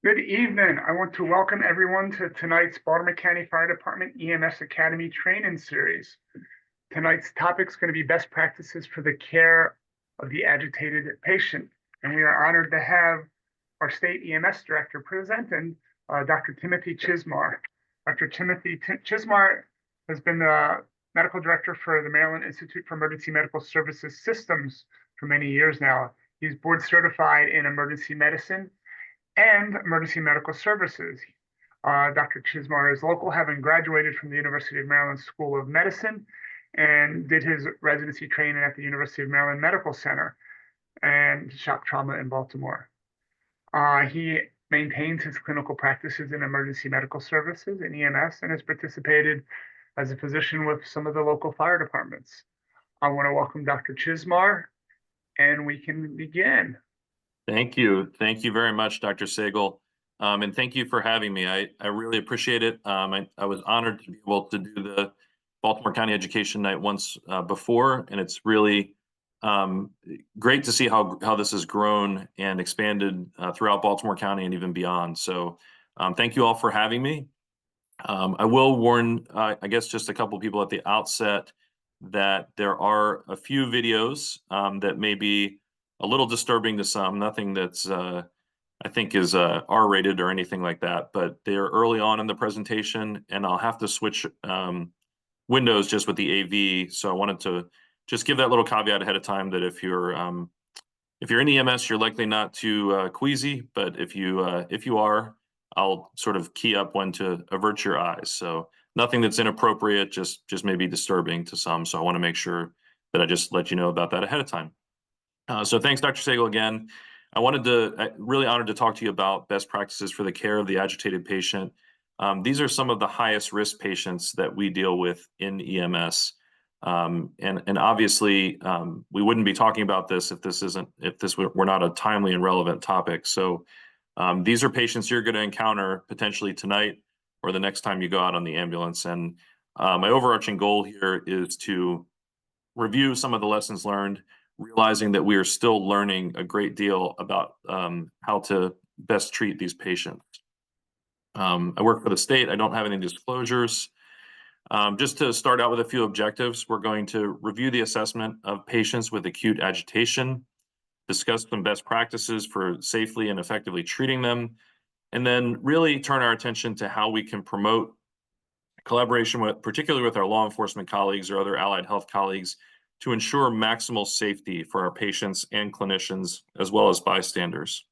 Good evening. I want to welcome everyone to tonight's Baltimore County Fire Department EMS Academy training series. Tonight's topic is going to be best practices for the care of the agitated patient. And we are honored to have our State EMS Director presenting, Dr. Timothy Chizmar. Dr. Chizmar has been the Medical Director for the Maryland Institute for Emergency Medical Services Systems for many years now. He's board certified in emergency medicine and emergency medical services. Dr. Chizmar is local, having graduated from the University of Maryland School of Medicine and did his residency training at the University of Maryland Medical Center and shock trauma in Baltimore. He maintains his clinical practices in emergency medical services and EMS and has participated as a physician with some of the local fire departments. I want to welcome Dr. Chizmar, and we can begin. Thank you. Thank you very much, Dr. Sagel. And thank you for having me. I really appreciate it. I was honored to be able to do the Baltimore County Education Night once before, and it's really great to see how this has grown and expanded throughout Baltimore County and even beyond. So thank you all for having me. I will warn, I guess, just a couple people at the outset that there are a few videos that may be a little disturbing to some, nothing that's I think is R-rated or anything like that, but they're early on in the presentation and I'll have to switch windows just with the AV. So I wanted to just give that little caveat ahead of time that if you're in EMS, you're likely not too queasy, but if you are, I'll sort of key up when to avert your eyes. So nothing that's inappropriate, just maybe disturbing to some. So I want to make sure that I just let you know about that ahead of time. So thanks, Dr. Sagel, again. I'm really honored to talk to you about best practices for the care of the agitated patient. These are some of the highest risk patients that we deal with in EMS. And obviously, we wouldn't be talking about this if this were not a timely and relevant topic. So these are patients you're going to encounter potentially tonight or the next time you go out on the ambulance. And my overarching goal here is to review some of the lessons learned, realizing that we are still learning a great deal about how to best treat these patients. I work for the state. I don't have any disclosures. Just to start out with a few objectives, we're going to review the assessment of patients with acute agitation, discuss some best practices for safely and effectively treating them, and then really turn our attention to how we can promote collaboration particularly with our law enforcement colleagues or other allied health colleagues, to ensure maximal safety for our patients and clinicians, as well as bystanders.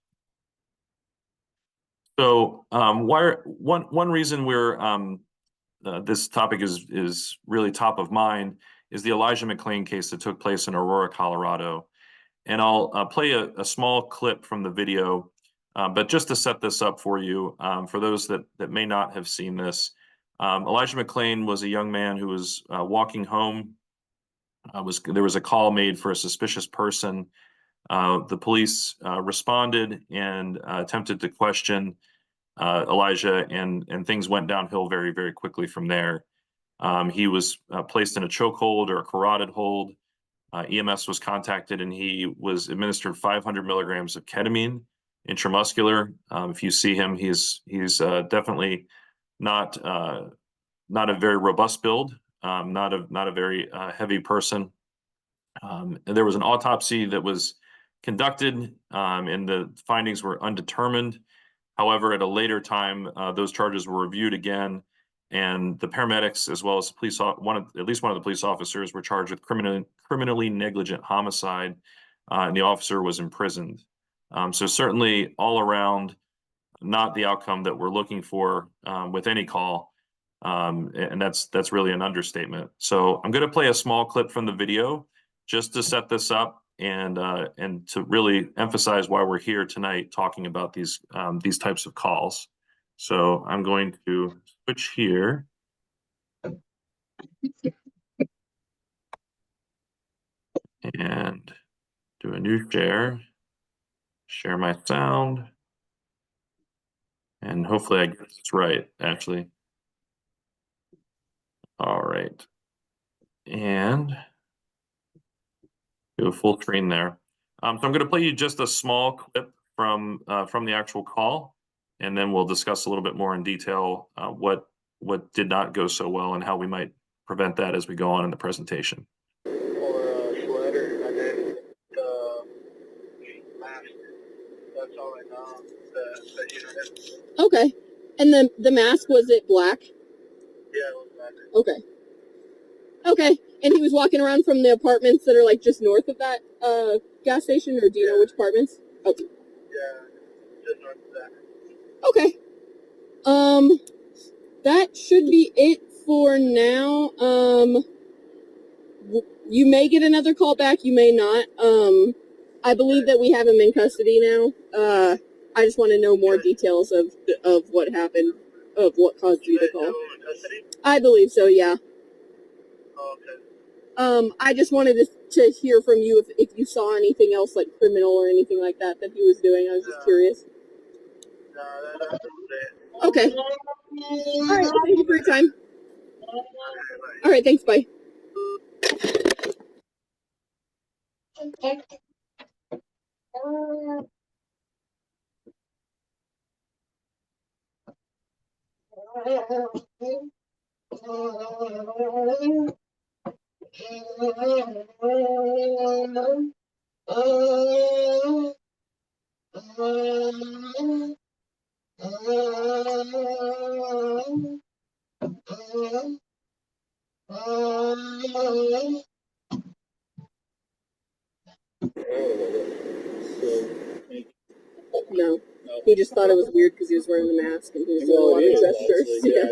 So one reason this topic is really top of mind is the Elijah McClain case that took place in Aurora, Colorado. And I'll play a small clip from the video, but just to set this up for you, for those that may not have seen this, Elijah McClain was a young man who was walking home. There was a call made for a suspicious person. The police responded and attempted to question Elijah, and things went downhill very, very quickly from there. He was placed in a chokehold or a carotid hold. EMS was contacted, and he was administered 500 milligrams of ketamine intramuscular. If you see him, he's definitely not a very robust build. Not a very heavy person. And there was an autopsy that was conducted, and the findings were undetermined. However, at a later time, those charges were reviewed again, and the paramedics, as well as at least one of the police officers, were charged with criminally negligent homicide, and the officer was imprisoned. So certainly, all around, not the outcome that we're looking for with any call. And that's really an understatement. So I'm going to play a small clip from the video just to set this up and to really emphasize why we're here tonight talking about these types of calls. So I'm going to switch here. And do a new share my sound. And hopefully I get this right, actually. All right. And do a full screen there. So I'm going to play you just a small clip from the actual call. and then we'll discuss a little bit more in detail what did not go so well and how we might prevent that as we go on in the presentation. Or a sweater, and then the mask. That's all I know. The unit. Okay. And the mask, was it black? Yeah, it was black. Okay. Okay. And he was walking around from the apartments that are like just north of that gas station, or do you know which apartments? Okay. Yeah, just north of that. Okay. That should be it for now. You may get another call back, you may not. I believe that we have him in custody now. I just want to know more details of what happened, of what caused you to call. I believe so, yeah. Oh, okay. I just wanted to hear from you if you saw anything else like criminal or anything like that he was doing. I was just curious. No, that's it. Okay. All right. Thank you for your time. All right. Thanks. Bye. No, he just thought it was weird because he was wearing the mask and he was doing a lot of gestures. Yeah.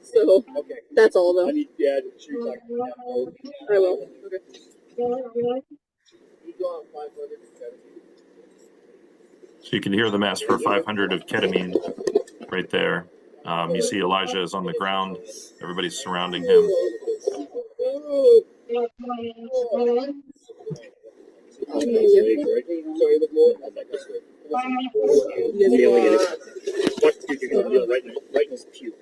So Okay. that's all though. I need, yeah, she's like, I will. Okay. You go on 500. So you can hear the mask for 500 of ketamine right there. You see Elijah is on the ground. Everybody's surrounding him. Right in his puke.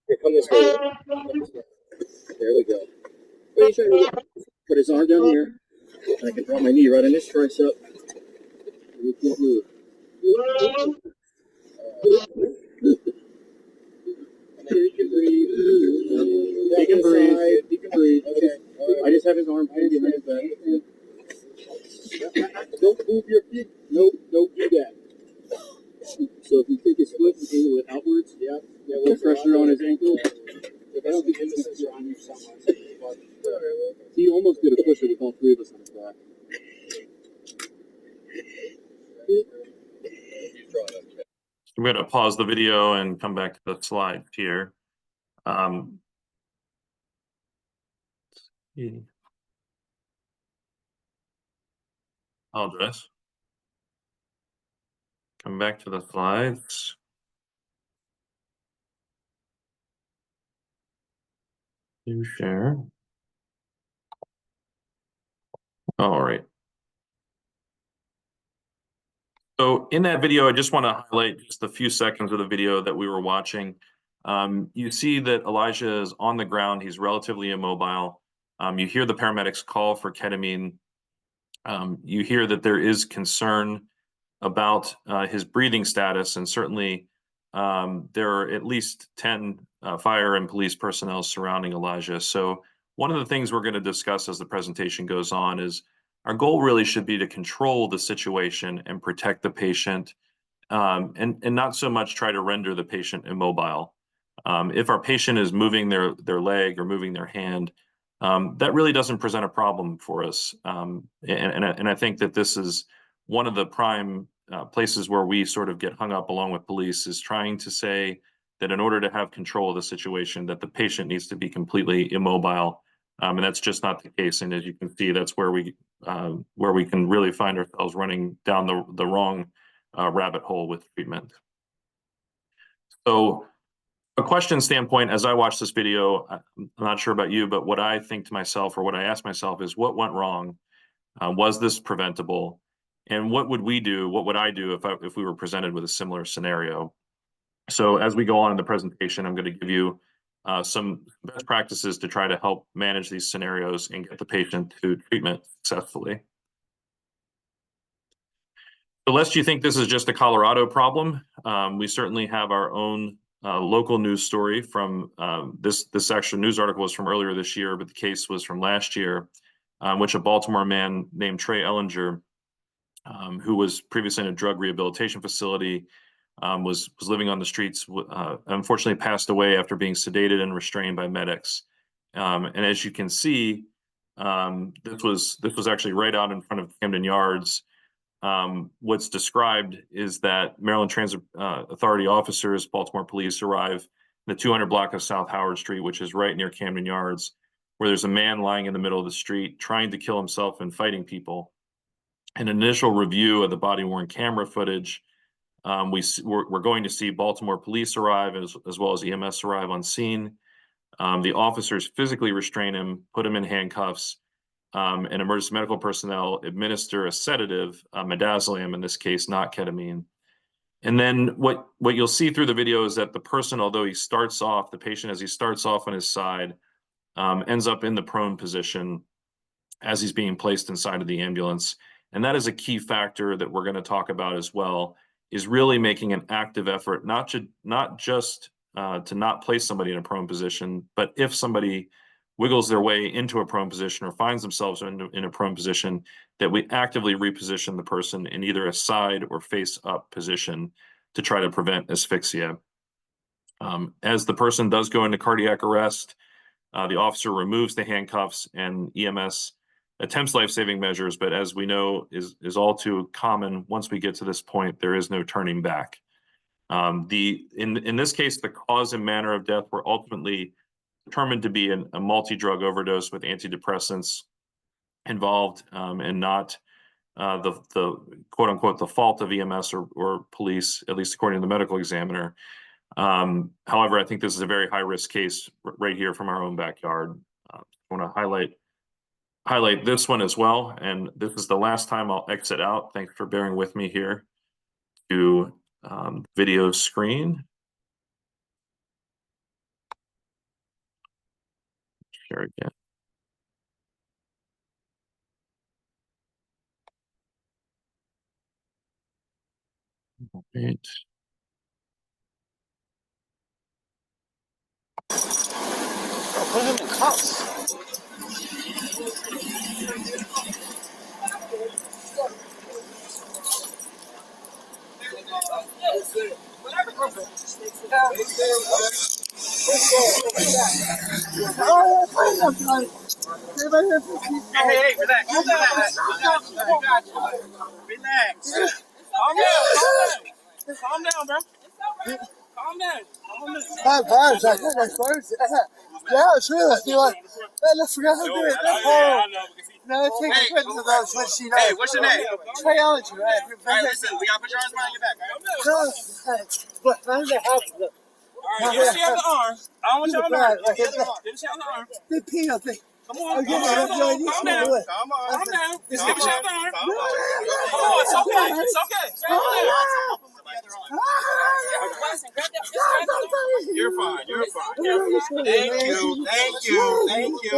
Here, come this way. There we go. What are you trying to do? Put his arm down here. I can drop my knee right on his tricep. You can't move. He can breathe. He can breathe. He can breathe. Okay. I just have his arm pinned behind his back. Don't move your feet. Nope, don't do that. So if you take his foot and angle it outwards, put pressure on his ankle. I don't think this is on you so much. He almost did a pusher with all three of us on his back. I'm going to pause the video and come back to the slides here. Apologize. Come back to the slides. Do share. All right. So in that video, I just want to highlight just a few seconds of the video that we were watching. You see that Elijah is on the ground. He's relatively immobile. You hear the paramedics call for ketamine. You hear that there is concern about his breathing status, and certainly there are at least 10 fire and police personnel surrounding Elijah. So one of the things we're going to discuss as the presentation goes on is our goal really should be to control the situation and protect the patient, and not so much try to render the patient immobile. If our patient is moving their leg or moving their hand, that really doesn't present a problem for us. And I think that this is one of the prime places where we sort of get hung up along with police, is trying to say that in order to have control of the situation, that the patient needs to be completely immobile. And that's just not the case. And as you can see, that's where we can really find ourselves running down the wrong rabbit hole with treatment. So a question standpoint, as I watch this video, I'm not sure about you, but what I think to myself, or what I ask myself, is what went wrong? Was this preventable? And what would we do? What would I do if we were presented with a similar scenario? So as we go on in the presentation, I'm going to give you some best practices to try to help manage these scenarios and get the patient to treatment successfully. So lest you think this is just a Colorado problem, we certainly have our own local news story from this actual news article was from earlier this year, but the case was from last year, which a Baltimore man named Trey Ellinger, who was previously in a drug rehabilitation facility, was living on the streets, unfortunately passed away after being sedated and restrained by medics. And as you can see, this was actually right out in front of Camden Yards. What's described is that Maryland Transit Authority officers, Baltimore police, arrive in the 200 block of South Howard Street, which is right near Camden Yards, where there's a man lying in the middle of the street trying to kill himself and fighting people. An initial review of the body-worn camera footage, we're going to see Baltimore police arrive as well as EMS arrive on scene. The officers physically restrain him, put him in handcuffs, and emergency medical personnel administer a sedative, midazolam in this case, not ketamine. And then what you'll see through the video is that the person, although he starts off, the patient, as he starts off on his side, ends up in the prone position as he's being placed inside of the ambulance. And that is a key factor that we're going to talk about as well, is really making an active effort, not just to not place somebody in a prone position, but if somebody wiggles their way into a prone position or finds themselves in a prone position, that we actively reposition the person in either a side or face up position to try to prevent asphyxia. As the person does go into cardiac arrest, the officer removes the handcuffs and EMS attempts life-saving measures, but as we know is all too common, once we get to this point, there is no turning back. In this case, the cause and manner of death were ultimately determined to be a multi-drug overdose with antidepressants involved, and not the quote unquote the fault of EMS or police, at least according to the medical examiner. However, I think this is a very high risk case right here from our own backyard. I want to highlight this one as well, and this is the last time I'll exit out. Thanks for bearing with me here to video screen. Share again. Right. Put him in cuffs. Hey, relax. Relax. Calm down, bro. Calm down. Yeah, it's real. I feel like, man, I forgot how to do it. No, it takes a to those when she knows. Hey, what's your name? Trey Ellinger, right? Alright, listen, we gotta put your arms behind your back, But I'm the house. alright? Give us the arm. I don't want your arm. Give us the arm. The peanut thing. Come on, calm down. Calm down. Just give us the arm. Come on, it's okay. It's okay. You're fine. You're fine. Thank you. Thank you. Thank you.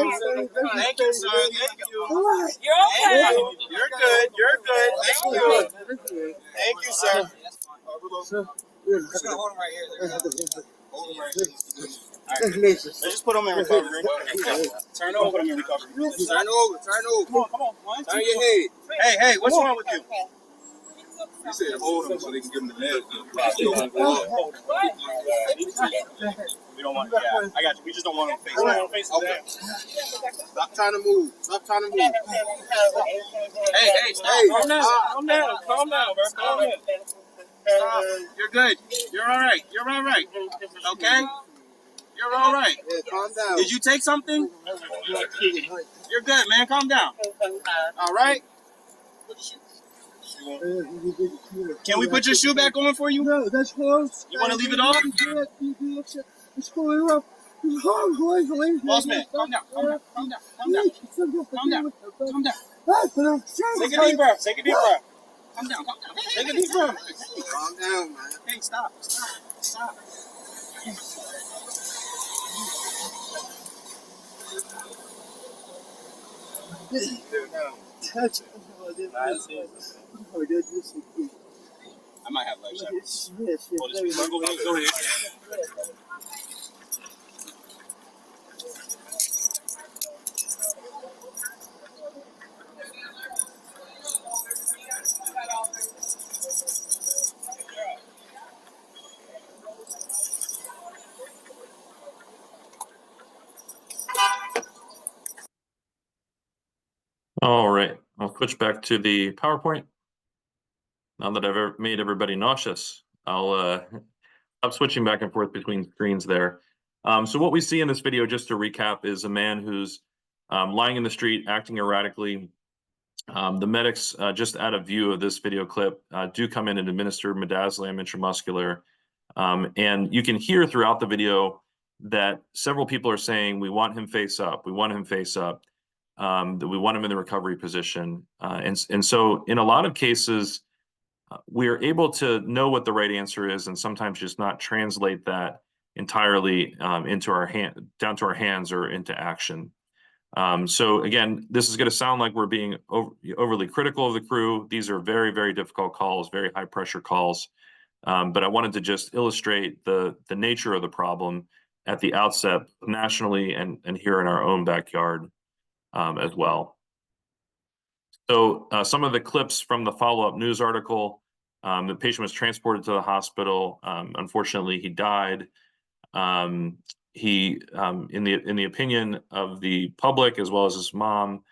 Thank you, sir. Thank you. You're okay. You're good. You're good. Thank you. Thank you, sir. Just gonna hold him right here. Hold him right here. All right. Let's just put him in recovery. Turn over. Put him in recovery. Turn over. Turn over. Come on. One, turn your head. Hey, what's wrong with you? He said hold him so they can give him the lead. We don't want. Yeah, I got you. We just don't want him face down. Okay. Stop trying to move. Stop trying to move. Hey, calm down. Calm down. Calm down, bro. Calm down. You're good. You're all right. You're all right. Okay. You're all right. Yeah, calm down. Did you take something? You're good, man. Calm down. All right. Can we put your shoe back on for you? No, that's close. You want to leave it off? It's going up. Boss man, calm down. Calm down. Calm down. Calm down. Calm down. Calm down. Take a deep breath. Take a deep breath. Calm down. Calm down. Take a deep breath. Calm down, man. Hey, stop. Stop. That's I might have life jackets. Go ahead. All right, I'll switch back to the PowerPoint. Now that I've made everybody nauseous, I'll stop switching back and forth between screens there. So what we see in this video, just to recap, is a man who's lying in the street, acting erratically. The medics, just out of view of this video clip, do come in and administer midazolam intramuscular. And you can hear throughout the video that several people are saying, we want him face up, we want him face up, that we want him in the recovery position. And so in a lot of cases, we are able to know what the right answer is and sometimes just not translate that entirely into our down to our hands or into action. So again, this is going to sound like we're being overly critical of the crew. These are very, very difficult calls, very high pressure calls. But I wanted to just illustrate the nature of the problem at the outset, nationally and here in our own backyard as well. So some of the clips from the follow-up news article, the patient was transported to the hospital. Unfortunately, he died. In the opinion of the public, as well as his mom,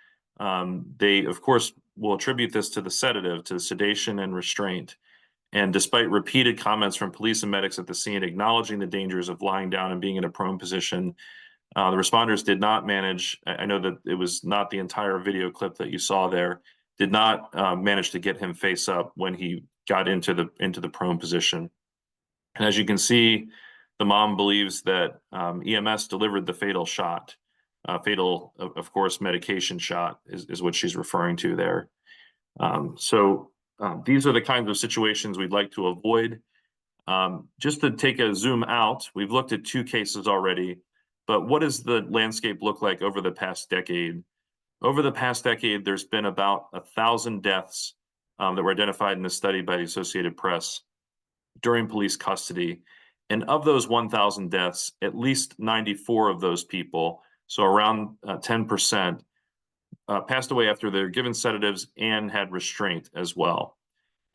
they, of course, will attribute this to the sedative, to sedation and restraint. And despite repeated comments from police and medics at the scene acknowledging the dangers of lying down and being in a prone position, the responders did not manage. I know that it was not the entire video clip that you saw there, did not manage to get him face up when he got into the prone position. And as you can see, the mom believes that EMS delivered the fatal shot. Fatal, of course, medication shot is what she's referring to there. So these are the kinds of situations we'd like to avoid. Just to take a zoom out, we've looked at 2 cases already, but what does the landscape look like over the past decade? Over the past decade, there's been about 1,000 deaths that were identified in this study by the Associated Press during police custody. And of those 1,000 deaths, at least 94 of those people, so around 10%, passed away after they're given sedatives and had restraint as well.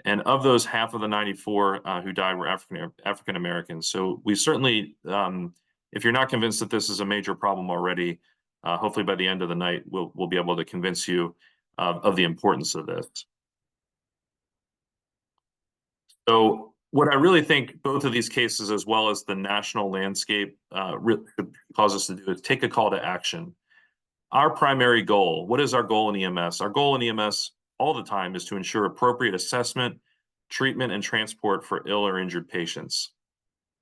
And of those, half of the 94 who died were African Americans. So we certainly, if you're not convinced that this is a major problem already, hopefully by the end of the night, we'll be able to convince you of the importance of this. So what I really think both of these cases, as well as the national landscape, really cause us to do is take a call to action. Our primary goal, what is our goal in EMS? Our goal in EMS all the time is to ensure appropriate assessment, treatment, and transport for ill or injured patients.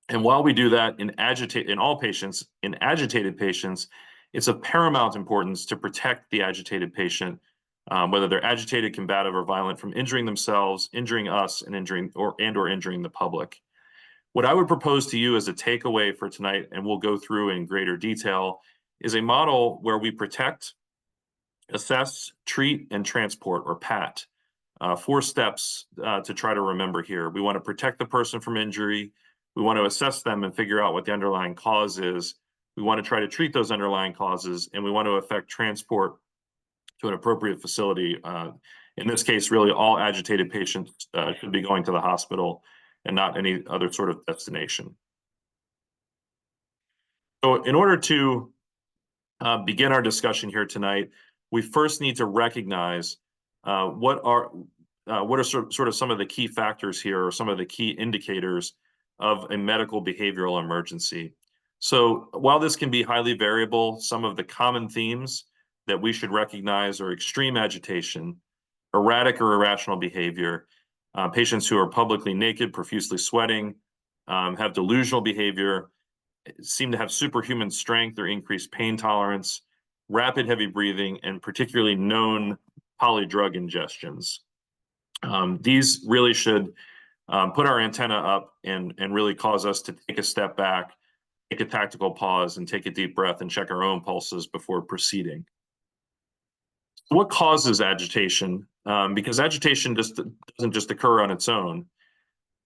And while we do that in all patients, in agitated patients, it's of paramount importance to protect the agitated patient, whether they're agitated, combative, or violent, from injuring themselves, injuring us, and injuring the public. What I would propose to you as a takeaway for tonight, and we'll go through in greater detail, is a model where we protect, assess, treat, and transport, or PAT. 4 steps to try to remember here. We want to protect the person from injury. We want to assess them and figure out what the underlying cause is. We want to try to treat those underlying causes, and we want to effect transport to an appropriate facility. In this case, really all agitated patients should be going to the hospital and not any other sort of destination. So in order to begin our discussion here tonight, we first need to recognize what are sort of some of the key factors here, or some of the key indicators of a medical behavioral emergency. So while this can be highly variable, some of the common themes that we should recognize are extreme agitation, erratic or irrational behavior, patients who are publicly naked, profusely sweating, have delusional behavior, seem to have superhuman strength or increased pain tolerance, rapid heavy breathing, and particularly known polydrug ingestions. These really should put our antenna up and really cause us to take a step back, take a tactical pause, and take a deep breath and check our own pulses before proceeding. What causes agitation? Because agitation doesn't just occur on its own.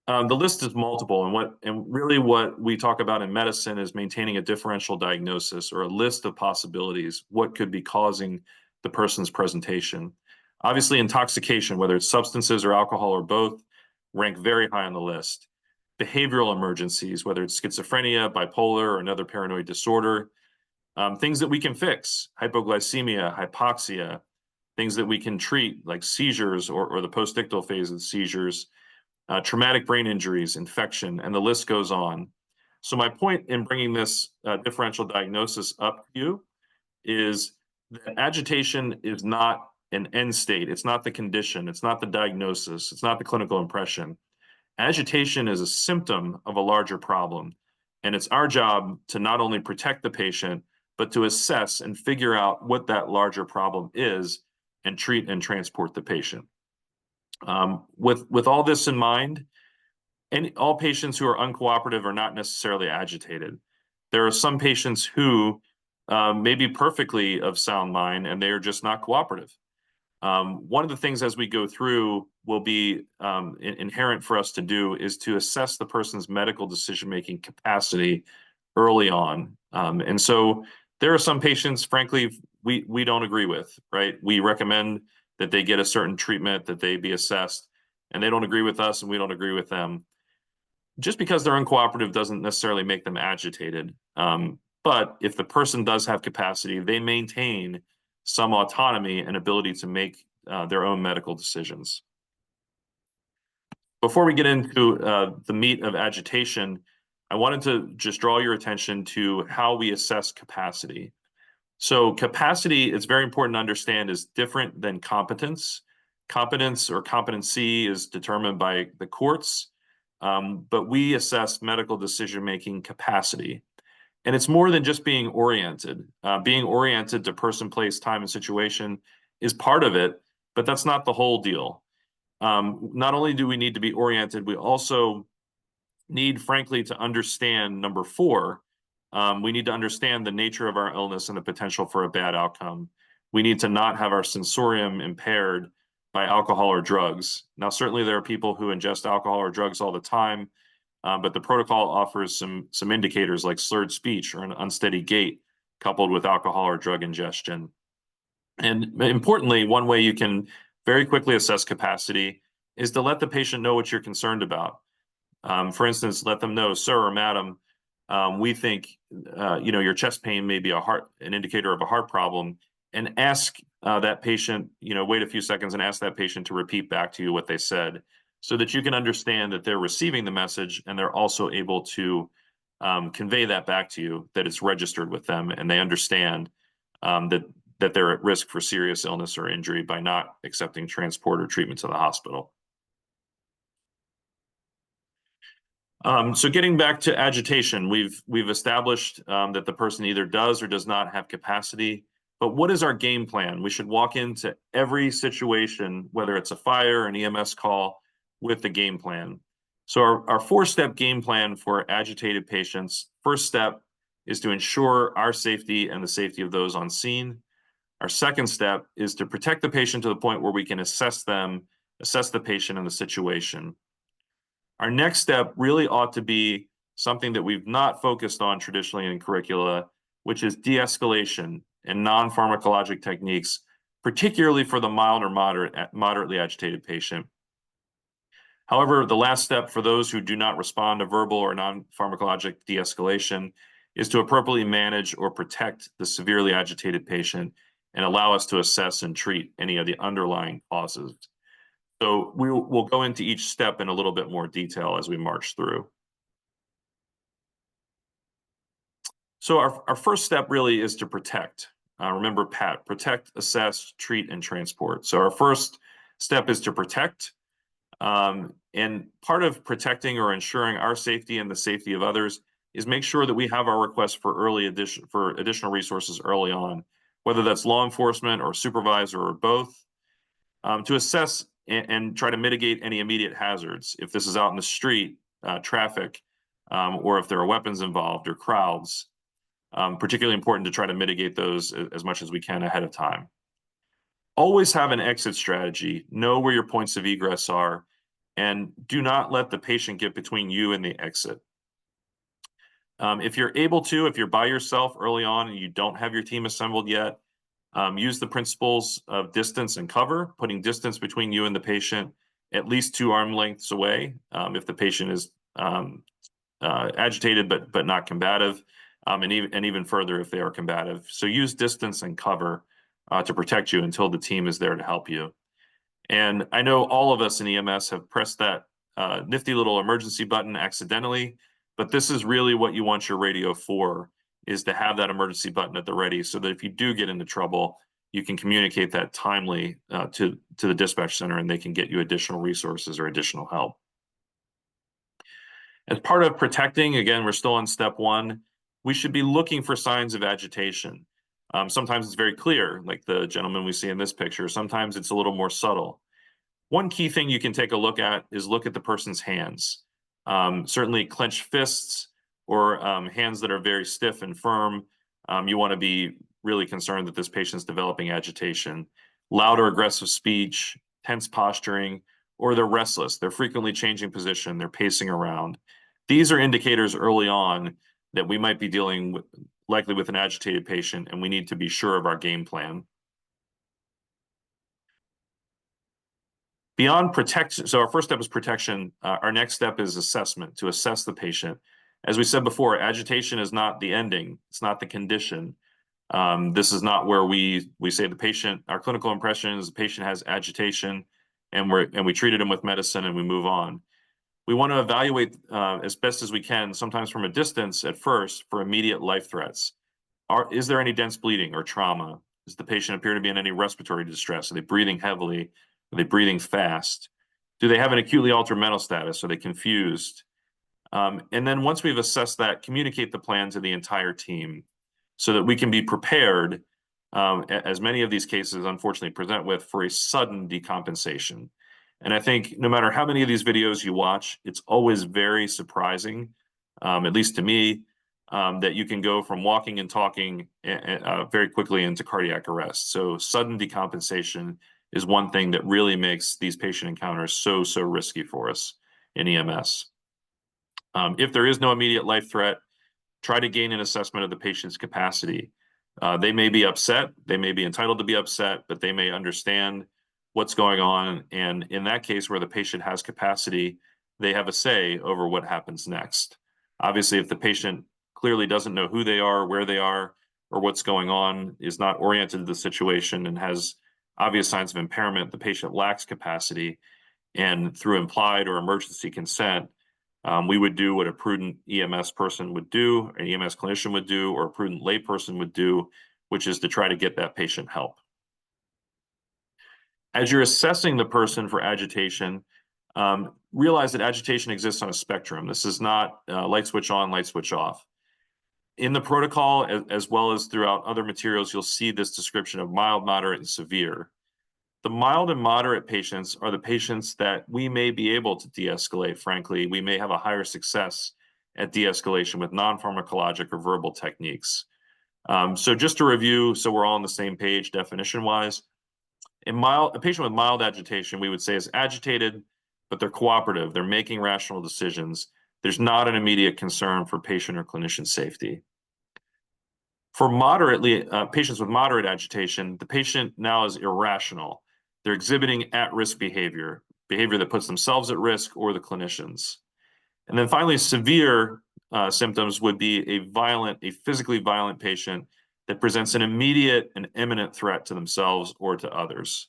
The list is multiple, and really what we talk about in medicine is maintaining a differential diagnosis or a list of possibilities, what could be causing the person's presentation. Obviously, intoxication, whether it's substances or alcohol or both, rank very high on the list. Behavioral emergencies, whether it's schizophrenia, bipolar, or another paranoid disorder. Things that we can fix, hypoglycemia, hypoxia, things that we can treat like seizures or the postictal phase of the seizures, traumatic brain injuries, infection, and the list goes on. So my point in bringing this differential diagnosis up to you is that agitation is not an end state. It's not the condition. It's not the diagnosis. It's not the clinical impression. Agitation is a symptom of a larger problem. And it's our job to not only protect the patient, but to assess and figure out what that larger problem is and treat and transport the patient. With all this in mind, all patients who are uncooperative are not necessarily agitated. There are some patients who may be perfectly of sound mind and they are just not cooperative. One of the things as we go through will be inherent for us to do is to assess the person's medical decision-making capacity early on. And so there are some patients, frankly, we don't agree with, right? We recommend that they get a certain treatment, that they be assessed, and they don't agree with us and we don't agree with them. Just because they're uncooperative doesn't necessarily make them agitated. But if the person does have capacity, they maintain some autonomy and ability to make their own medical decisions. Before we get into the meat of agitation, I wanted to just draw your attention to how we assess capacity. So capacity, it's very important to understand, is different than competence. Competence or competency is determined by the courts, but we assess medical decision-making capacity. And it's more than just being oriented. Being oriented to person, place, time, and situation is part of it, but that's not the whole deal. Not only do we need to be oriented, we also need, frankly, to understand number 4. We need to understand the nature of our illness and the potential for a bad outcome. We need to not have our sensorium impaired by alcohol or drugs. Now, certainly there are people who ingest alcohol or drugs all the time, but the protocol offers some indicators like slurred speech or an unsteady gait coupled with alcohol or drug ingestion. And importantly, one way you can very quickly assess capacity is to let the patient know what you're concerned about. For instance, let them know, sir or madam, we think your chest pain may be an indicator of a heart problem, and ask that patient, wait a few seconds and ask that patient to repeat back to you what they said, so that you can understand that they're receiving the message and they're also able to convey that back to you, that it's registered with them and they understand that they're at risk for serious illness or injury by not accepting transport or treatment to the hospital. So getting back to agitation, we've established that the person either does or does not have capacity. But what is our game plan? We should walk into every situation, whether it's a fire, an EMS call, with the game plan. So our 4-step game plan for agitated patients, first step is to ensure our safety and the safety of those on scene. Our second step is to protect the patient to the point where we can assess the patient and the situation. Our next step really ought to be something that we've not focused on traditionally in curricula, which is de-escalation and non-pharmacologic techniques, particularly for the mild or moderately agitated patient. However, the last step for those who do not respond to verbal or non-pharmacologic de-escalation is to appropriately manage or protect the severely agitated patient and allow us to assess and treat any of the underlying causes. So we'll go into each step in a little bit more detail as we march through. So our first step really is to protect. Remember PAT, protect, assess, treat, and transport. So our first step is to protect. And part of protecting or ensuring our safety and the safety of others is make sure that we have our request for additional resources early on, whether that's law enforcement or supervisor or both, to assess and try to mitigate any immediate hazards. If this is out in the street, traffic, or if there are weapons involved or crowds, particularly important to try to mitigate those as much as we can ahead of time. Always have an exit strategy, know where your points of egress are, and do not let the patient get between you and the exit. If you're able to, if you're by yourself early on and you don't have your team assembled yet, use the principles of distance and cover, putting distance between you and the patient at least 2 arm lengths away if the patient is agitated but not combative, and even further if they are combative. So use distance and cover to protect you until the team is there to help you. And I know all of us in EMS have pressed that nifty little emergency button accidentally, but this is really what you want your radio for, is to have that emergency button at the ready so that if you do get into trouble, you can communicate that timely to the dispatch center and they can get you additional resources or additional help. As part of protecting, again, we're still on step 1, we should be looking for signs of agitation. Sometimes it's very clear, like the gentleman we see in this picture. Sometimes it's a little more subtle. One key thing you can take a look at is look at the person's hands. Certainly clenched fists or hands that are very stiff and firm. You want to be really concerned that this patient's developing agitation. Loud or aggressive speech, tense posturing, or they're restless. They're frequently changing position. They're pacing around. These are indicators early on that we might be dealing likely with an agitated patient, and we need to be sure of our game plan. Beyond protection, so our first step is protection. Our next step is assessment, to assess the patient. As we said before, agitation is not the ending. It's not the condition. This is not where we say the patient, our clinical impression is the patient has agitation and we treated him with medicine and we move on. We want to evaluate as best as we can, sometimes from a distance at first, for immediate life threats. Is there any dense bleeding or trauma? Does the patient appear to be in any respiratory distress? Are they breathing heavily? Are they breathing fast? Do they have an acutely altered mental status? Are they confused? And then once we've assessed that, communicate the plan to the entire team so that we can be prepared, as many of these cases unfortunately present with, for a sudden decompensation. And I think no matter how many of these videos you watch, it's always very surprising, at least to me, that you can go from walking and talking very quickly into cardiac arrest. So sudden decompensation is one thing that really makes these patient encounters so risky for us in EMS. If there is no immediate life threat, try to gain an assessment of the patient's capacity. They may be upset, they may be entitled to be upset, but they may understand what's going on. And in that case where the patient has capacity, they have a say over what happens next. Obviously, if the patient clearly doesn't know who they are, where they are, or what's going on, is not oriented to the situation and has obvious signs of impairment, the patient lacks capacity, and through implied or emergency consent, we would do what a prudent EMS person would do, an EMS clinician would do, or a prudent layperson would do, which is to try to get that patient help. As you're assessing the person for agitation, realize that agitation exists on a spectrum. This is not light switch on, light switch off. In the protocol, as well as throughout other materials, you'll see this description of mild, moderate, and severe. The mild and moderate patients are the patients that we may be able to de-escalate, frankly. We may have a higher success at de-escalation with non-pharmacologic or verbal techniques. So just to review, so we're all on the same page definition-wise, a patient with mild agitation, we would say is agitated, but they're cooperative, they're making rational decisions. There's not an immediate concern for patient or clinician safety. For patients with moderate agitation, the patient now is irrational. They're exhibiting at-risk behavior that puts themselves at risk or the clinicians. And then finally, severe symptoms would be a physically violent patient that presents an immediate and imminent threat to themselves or to others.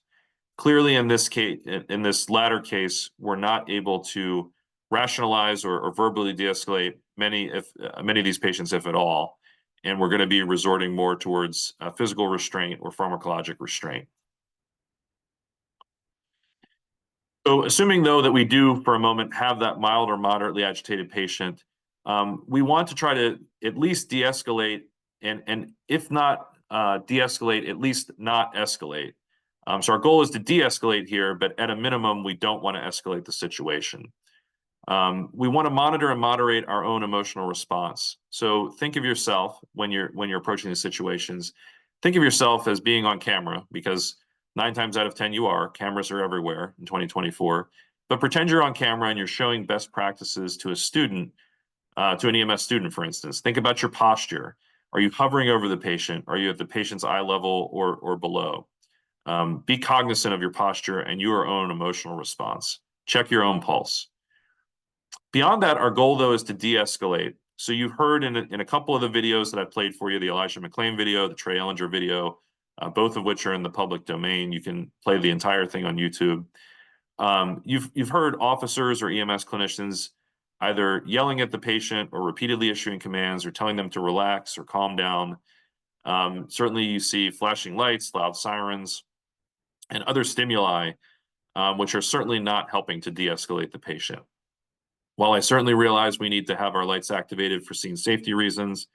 Clearly, in this case, in this latter case, we're not able to rationalize or verbally de-escalate many of these patients, if at all, and we're going to be resorting more towards physical restraint or pharmacologic restraint. So assuming, though, that we do for a moment have that mild or moderately agitated patient, we want to try to at least de-escalate and if not de-escalate, at least not escalate. So our goal is to de-escalate here, but at a minimum, we don't want to escalate the situation. We want to monitor and moderate our own emotional response. So think of yourself when you're approaching these situations. Think of yourself as being on camera, because 9 times out of 10 you are. Cameras are everywhere in 2024. But pretend you're on camera and you're showing best practices to a student, to an EMS student, for instance. Think about your posture. Are you hovering over the patient? Are you at the patient's eye level or below? Be cognizant of your posture and your own emotional response. Check your own pulse. Beyond that, our goal, though, is to de-escalate. So you've heard in a couple of the videos that I played for you, the Elijah McClain video, the Trey Ellinger video, both of which are in the public domain. You can play the entire thing on YouTube. You've heard officers or EMS clinicians either yelling at the patient or repeatedly issuing commands or telling them to relax or calm down. Certainly you see flashing lights, loud sirens, and other stimuli, which are certainly not helping to de-escalate the patient. While I certainly realize we need to have our lights activated for scene safety reasons,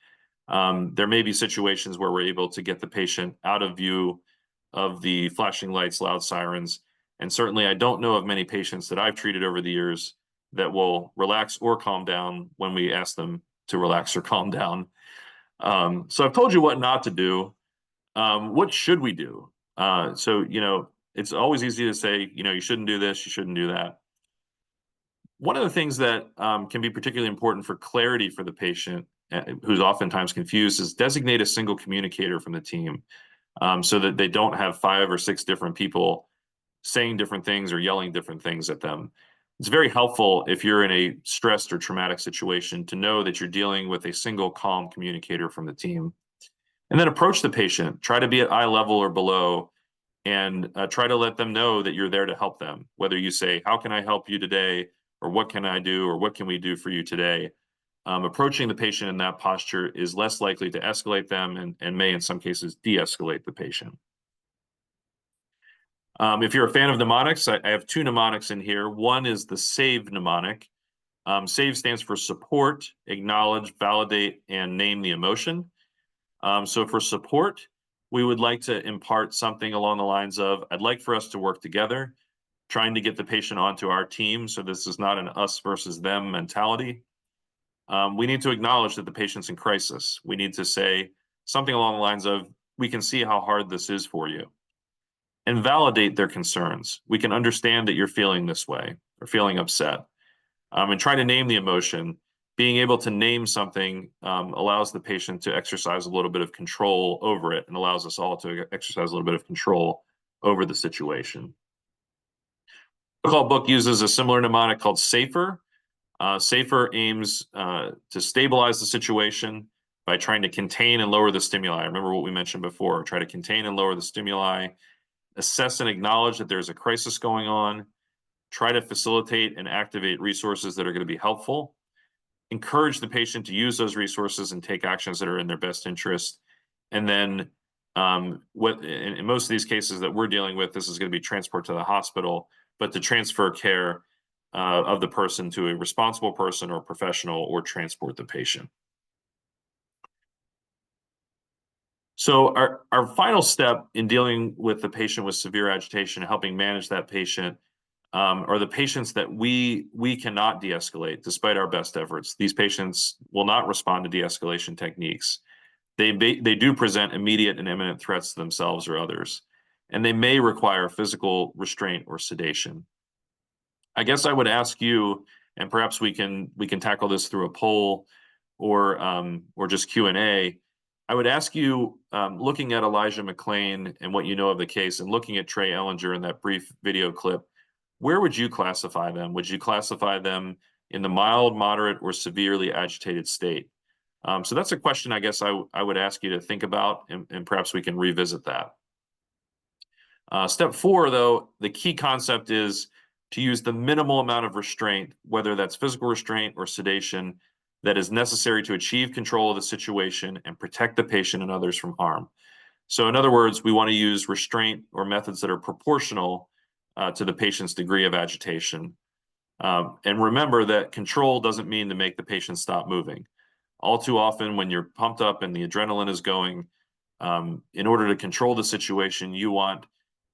there may be situations where we're able to get the patient out of view of the flashing lights, loud sirens, and certainly I don't know of many patients that I've treated over the years that will relax or calm down when we ask them to relax or calm down. So I've told you what not to do. What should we do? So, it's always easy to say, you shouldn't do this, you shouldn't do that. One of the things that can be particularly important for clarity for the patient, who's oftentimes confused, is designate a single communicator from the team, so that they don't have 5 or 6 different people saying different things or yelling different things at them. It's very helpful if you're in a stressed or traumatic situation to know that you're dealing with a single calm communicator from the team. And then approach the patient, try to be at eye level or below, and try to let them know that you're there to help them. Whether you say, "How can I help you today?" or "What can I do?" or "What can we do for you today?" Approaching the patient in that posture is less likely to escalate them and may in some cases de-escalate the patient. If you're a fan of mnemonics, I have 2 mnemonics in here. One is the SAVE mnemonic. SAVE stands for support, acknowledge, validate, and name the emotion. So for support, we would like to impart something along the lines of, "I'd like for us to work together, trying to get the patient onto our team, so this is not an us versus them mentality." We need to acknowledge that the patient's in crisis. We need to say something along the lines of, "We can see how hard this is for you." And validate their concerns. We can understand that you're feeling this way or feeling upset. And try to name the emotion. Being able to name something allows the patient to exercise a little bit of control over it and allows us all to exercise a little bit of control over the situation. The protocol book uses a similar mnemonic called SAFER. SAFER aims to stabilize the situation by trying to contain and lower the stimuli. Remember what we mentioned before, try to contain and lower the stimuli, assess and acknowledge that there's a crisis going on, try to facilitate and activate resources that are going to be helpful, encourage the patient to use those resources and take actions that are in their best interest. And then in most of these cases that we're dealing with, this is going to be transport to the hospital, but to transfer care of the person to a responsible person or professional or transport the patient. So our final step in dealing with the patient with severe agitation, helping manage that patient, are the patients that we cannot de-escalate despite our best efforts. These patients will not respond to de-escalation techniques. They do present immediate and imminent threats to themselves or others, and they may require physical restraint or sedation. I guess I would ask you, and perhaps we can tackle this through a poll or just Q&A. I would ask you, looking at Elijah McClain and what you know of the case, and looking at Trey Ellinger in that brief video clip, where would you classify them? Would you classify them in the mild, moderate, or severely agitated state? So that's a question I guess I would ask you to think about, and perhaps we can revisit that. Step 4, though, the key concept is to use the minimal amount of restraint, whether that's physical restraint or sedation, that is necessary to achieve control of the situation and protect the patient and others from harm. So in other words, we want to use restraint or methods that are proportional to the patient's degree of agitation. And remember that control doesn't mean to make the patient stop moving. All too often when you're pumped up and the adrenaline is going, in order to control the situation, you want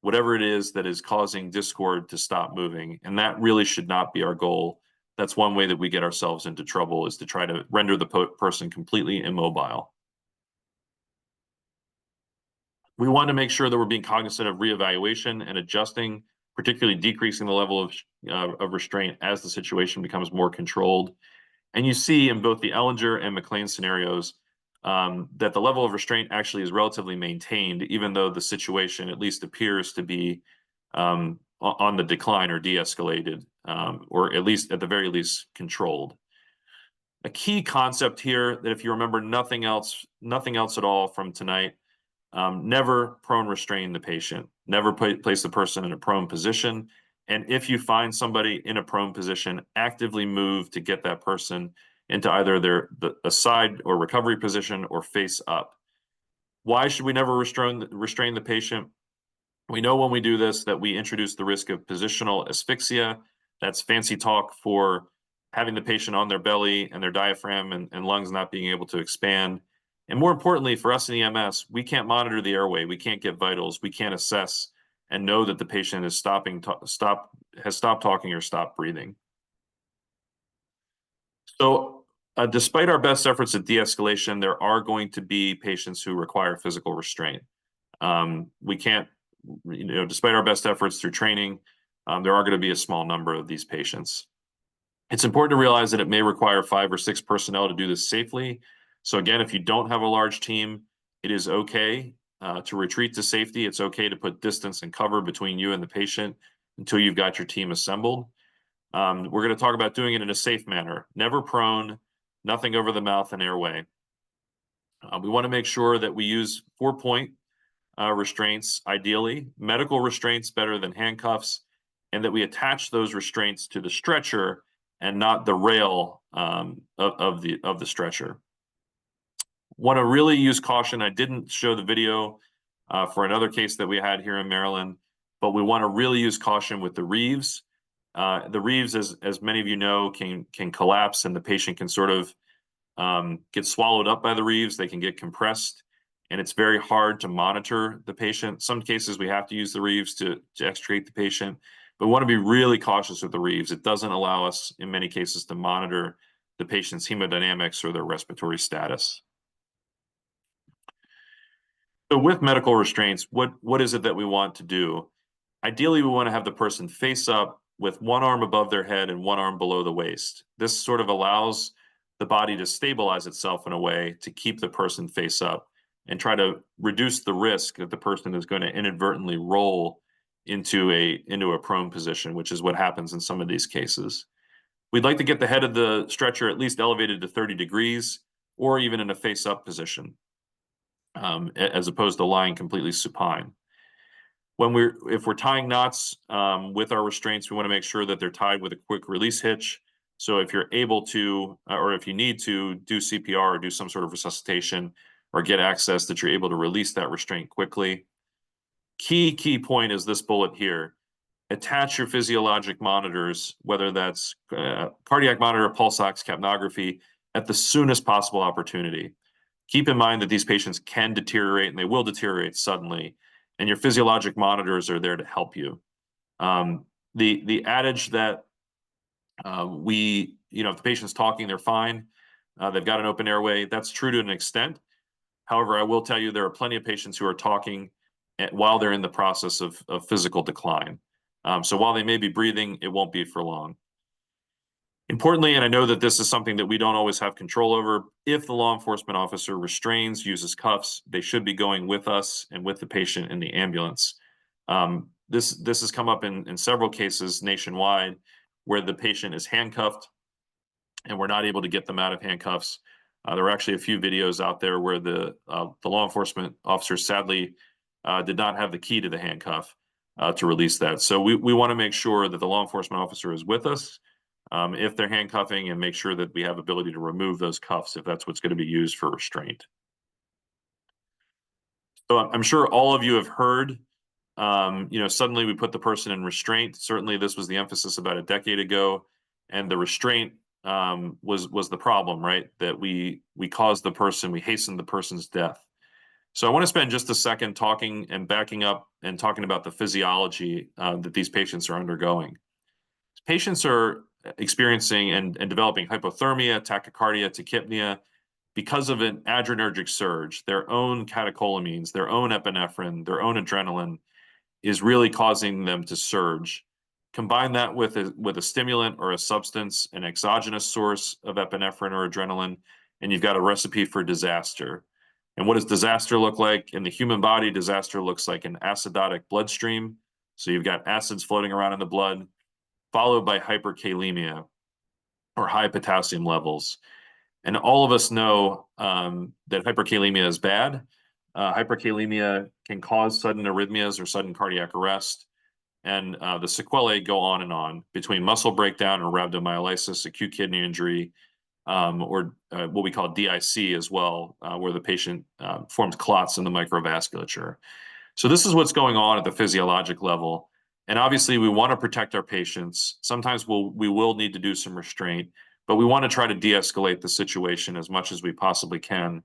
whatever it is that is causing discord to stop moving. And that really should not be our goal. That's one way that we get ourselves into trouble, is to try to render the person completely immobile. We want to make sure that we're being cognizant of reevaluation and adjusting particularly decreasing the level of restraint as the situation becomes more controlled. And you see in both the Ellinger and McLean scenarios that the level of restraint actually is relatively maintained, even though the situation at least appears to be on the decline or de-escalated, or at least at the very least controlled. A key concept here that if you remember nothing else at all from tonight, never prone restrain the patient, never place the person in a prone position. And if you find somebody in a prone position, actively move to get that person into either a side or recovery position or face up. Why should we never restrain the patient? We know when we do this that we introduce the risk of positional asphyxia. That's fancy talk for having the patient on their belly and their diaphragm and lungs not being able to expand. And more importantly, for us in EMS, we can't monitor the airway. We can't get vitals. We can't assess and know that the patient is has stopped talking or stopped breathing. So despite our best efforts at de-escalation, there are going to be patients who require physical restraint. We can't, despite our best efforts through training, there are going to be a small number of these patients. It's important to realize that it may require 5 or 6 personnel to do this safely. So again, if you don't have a large team, it is okay to retreat to safety. It's okay to put distance and cover between you and the patient until you've got your team assembled. We're going to talk about doing it in a safe manner, never prone, nothing over the mouth and airway. We want to make sure that we use 4-point restraints, ideally, medical restraints better than handcuffs, and that we attach those restraints to the stretcher and not the rail of the stretcher. Want to really use caution. I didn't show the video for another case that we had here in Maryland, but we want to really use caution with the reeves. The reeves, as many of you know, can collapse and the patient can sort of get swallowed up by the reeves. They can get compressed, and it's very hard to monitor the patient. Some cases we have to use the reeves to extricate the patient, but we want to be really cautious with the reeves. It doesn't allow us, in many cases, to monitor the patient's hemodynamics or their respiratory status. So with medical restraints, what is it that we want to do? Ideally, we want to have the person face up with one arm above their head and one arm below the waist. This sort of allows the body to stabilize itself in a way to keep the person face up and try to reduce the risk that the person is going to inadvertently roll into a prone position, which is what happens in some of these cases. We'd like to get the head of the stretcher at least elevated to 30 degrees or even in a face up position, as opposed to lying completely supine. If we're tying knots with our restraints, we want to make sure that they're tied with a quick release hitch. So if you're able to, or if you need to do CPR or do some sort of resuscitation or get access, that you're able to release that restraint quickly. Key point is this bullet here. Attach your physiologic monitors, whether that's cardiac monitor, pulse ox, capnography, at the soonest possible opportunity. Keep in mind that these patients can deteriorate and they will deteriorate suddenly, and your physiologic monitors are there to help you. The adage that if the patient's talking, they're fine, they've got an open airway, that's true to an extent. However, I will tell you there are plenty of patients who are talking while they're in the process of physical decline. So while they may be breathing, it won't be for long. Importantly, and I know that this is something that we don't always have control over, if the law enforcement officer restrains, uses cuffs, they should be going with us and with the patient in the ambulance. This has come up in several cases nationwide where the patient is handcuffed and we're not able to get them out of handcuffs. There are actually a few videos out there where the law enforcement officer sadly did not have the key to the handcuff to release that. So we want to make sure that the law enforcement officer is with us if they're handcuffing, and make sure that we have ability to remove those cuffs if that's what's going to be used for restraint. So I'm sure all of you have heard, suddenly we put the person in restraint. Certainly this was the emphasis about a decade ago, and the restraint was the problem, right? That we caused the person, we hastened the person's death. So I want to spend just a second talking and backing up and talking about the physiology that these patients are undergoing. Patients are experiencing and developing hypothermia, tachycardia, tachypnea because of an adrenergic surge, their own catecholamines, their own epinephrine, their own adrenaline. is really causing them to surge. Combine that with a stimulant or a substance, an exogenous source of epinephrine or adrenaline, and you've got a recipe for disaster. And what does disaster look like? In the human body, disaster looks like an acidotic bloodstream. So you've got acids floating around in the blood, followed by hyperkalemia or high potassium levels. And all of us know that hyperkalemia is bad. Hyperkalemia can cause sudden arrhythmias or sudden cardiac arrest. And the sequelae go on and on between muscle breakdown or rhabdomyolysis, acute kidney injury, or what we call DIC as well, where the patient forms clots in the microvasculature. So this is what's going on at the physiologic level. And obviously, we want to protect our patients. Sometimes we will need to do some restraint, but we want to try to de-escalate the situation as much as we possibly can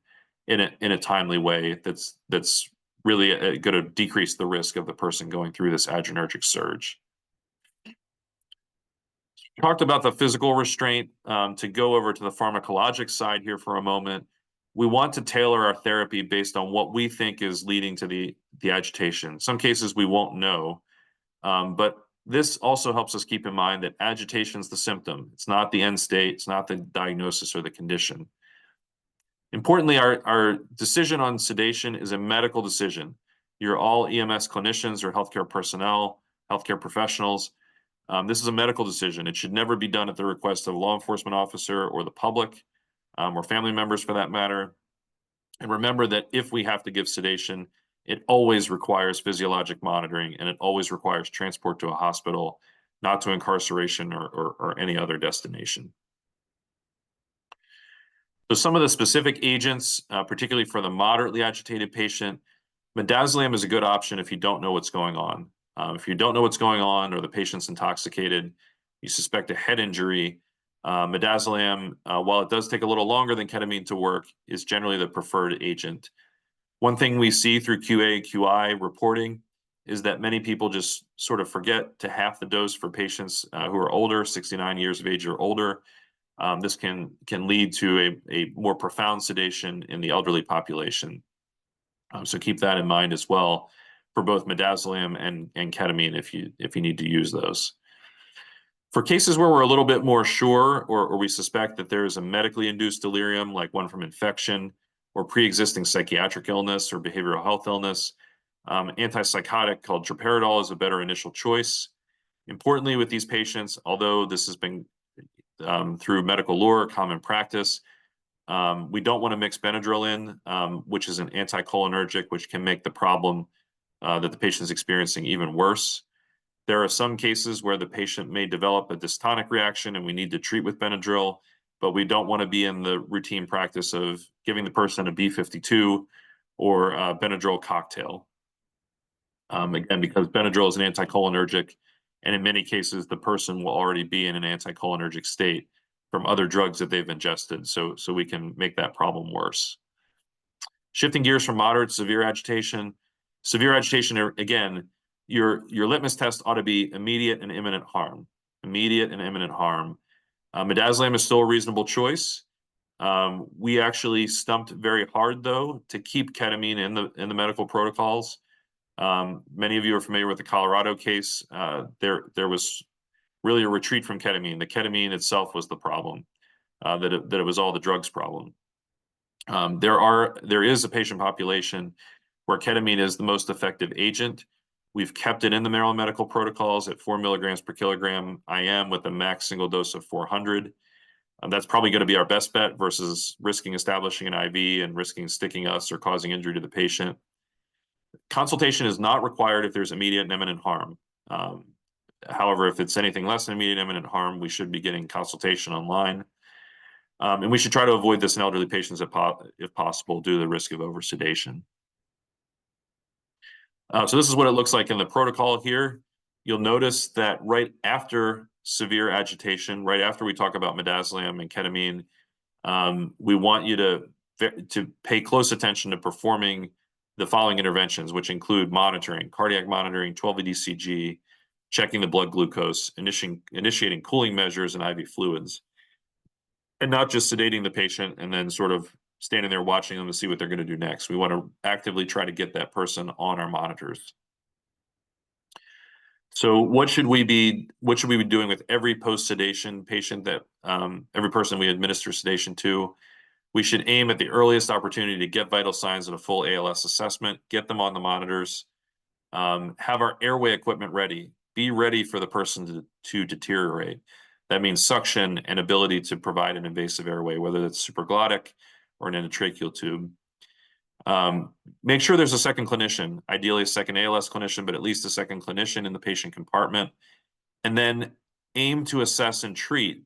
in a timely way that's really going to decrease the risk of the person going through this adrenergic surge. Talked about the physical restraint. To go over to the pharmacologic side here for a moment, we want to tailor our therapy based on what we think is leading to the agitation. In some cases we won't know, but this also helps us keep in mind that agitation is the symptom. It's not the end state. It's not the diagnosis or the condition. Importantly, our decision on sedation is a medical decision. You're all EMS clinicians or healthcare personnel, healthcare professionals. This is a medical decision. It should never be done at the request of a law enforcement officer or the public, or family members for that matter. And remember that if we have to give sedation, it always requires physiologic monitoring, and it always requires transport to a hospital, not to incarceration or any other destination. So some of the specific agents, particularly for the moderately agitated patient, midazolam is a good option if you don't know what's going on. If you don't know what's going on or the patient's intoxicated, you suspect a head injury, midazolam, while it does take a little longer than ketamine to work, is generally the preferred agent. One thing we see through QA and QI reporting is that many people just sort of forget to half the dose for patients who are older, 69 years of age or older. This can lead to a more profound sedation in the elderly population. So keep that in mind as well for both midazolam and ketamine if you need to use those. For cases where we're a little bit more sure or we suspect that there is a medically induced delirium, like one from infection or pre-existing psychiatric illness or behavioral health illness, antipsychotic called droperidol is a better initial choice. Importantly, with these patients, although this has been through medical lore, common practice, we don't want to mix Benadryl in, which is an anticholinergic, which can make the problem that the patient is experiencing even worse. There are some cases where the patient may develop a dystonic reaction and we need to treat with Benadryl, but we don't want to be in the routine practice of giving the person a B52 or a Benadryl cocktail. Again, because Benadryl is an anticholinergic, and in many cases, the person will already be in an anticholinergic state from other drugs that they've ingested, so we can make that problem worse. Shifting gears from moderate to severe agitation. Severe agitation, again, your litmus test ought to be immediate and imminent harm. Immediate and imminent harm. Midazolam is still a reasonable choice. We actually stumped very hard, though, to keep ketamine in the medical protocols. Many of you are familiar with the Colorado case. There was really a retreat from ketamine. The ketamine itself was the problem, that it was all the drugs problem. There is a patient population where ketamine is the most effective agent. We've kept it in the Maryland medical protocols at 4 milligrams per kilogram IM with a max single dose of 400. That's probably going to be our best bet versus risking establishing an IV and risking sticking us or causing injury to the patient. Consultation is not required if there's immediate and imminent harm. However, if it's anything less than immediate and imminent harm, we should be getting consultation online. And we should try to avoid this in elderly patients if possible due to the risk of oversedation. So this is what it looks like in the protocol here. You'll notice that right after severe agitation, right after we talk about midazolam and ketamine, we want you to pay close attention to performing the following interventions, which include monitoring, cardiac monitoring, 12-lead ECG, checking the blood glucose, initiating cooling measures and IV fluids, and not just sedating the patient and then sort of standing there watching them to see what they're going to do next. We want to actively try to get that person on our monitors. So what should we be doing with every post-sedation patient that every person we administer sedation to? We should aim at the earliest opportunity to get vital signs and a full ALS assessment, get them on the monitors, have our airway equipment ready, be ready for the person to deteriorate. That means suction and ability to provide an invasive airway, whether it's supraglottic or an endotracheal tube. Make sure there's a second clinician, ideally a second ALS clinician, but at least a second clinician in the patient compartment. And then aim to assess and treat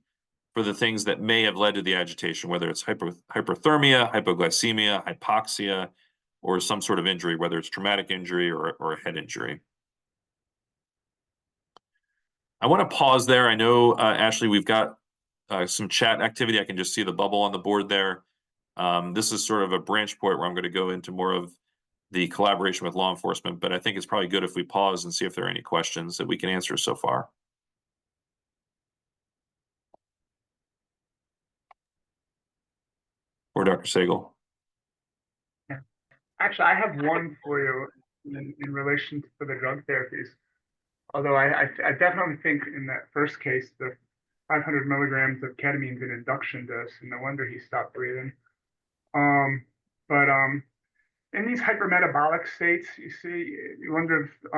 for the things that may have led to the agitation, whether it's hyperthermia, hypoglycemia, hypoxia, or some sort of injury, whether it's traumatic injury or a head injury. I want to pause there. I know, Ashley, we've got some chat activity. I can just see the bubble on the board there. This is sort of a branch point where I'm going to go into more of the collaboration with law enforcement, but I think it's probably good if we pause and see if there are any questions that we can answer so far. Or Dr. Sagel. Actually, I have one for you in relation to the drug therapies. Although I definitely think in that first case, the 500 milligrams of ketamine is an induction dose, and no wonder he stopped breathing. But in these hypermetabolic states, you wonder if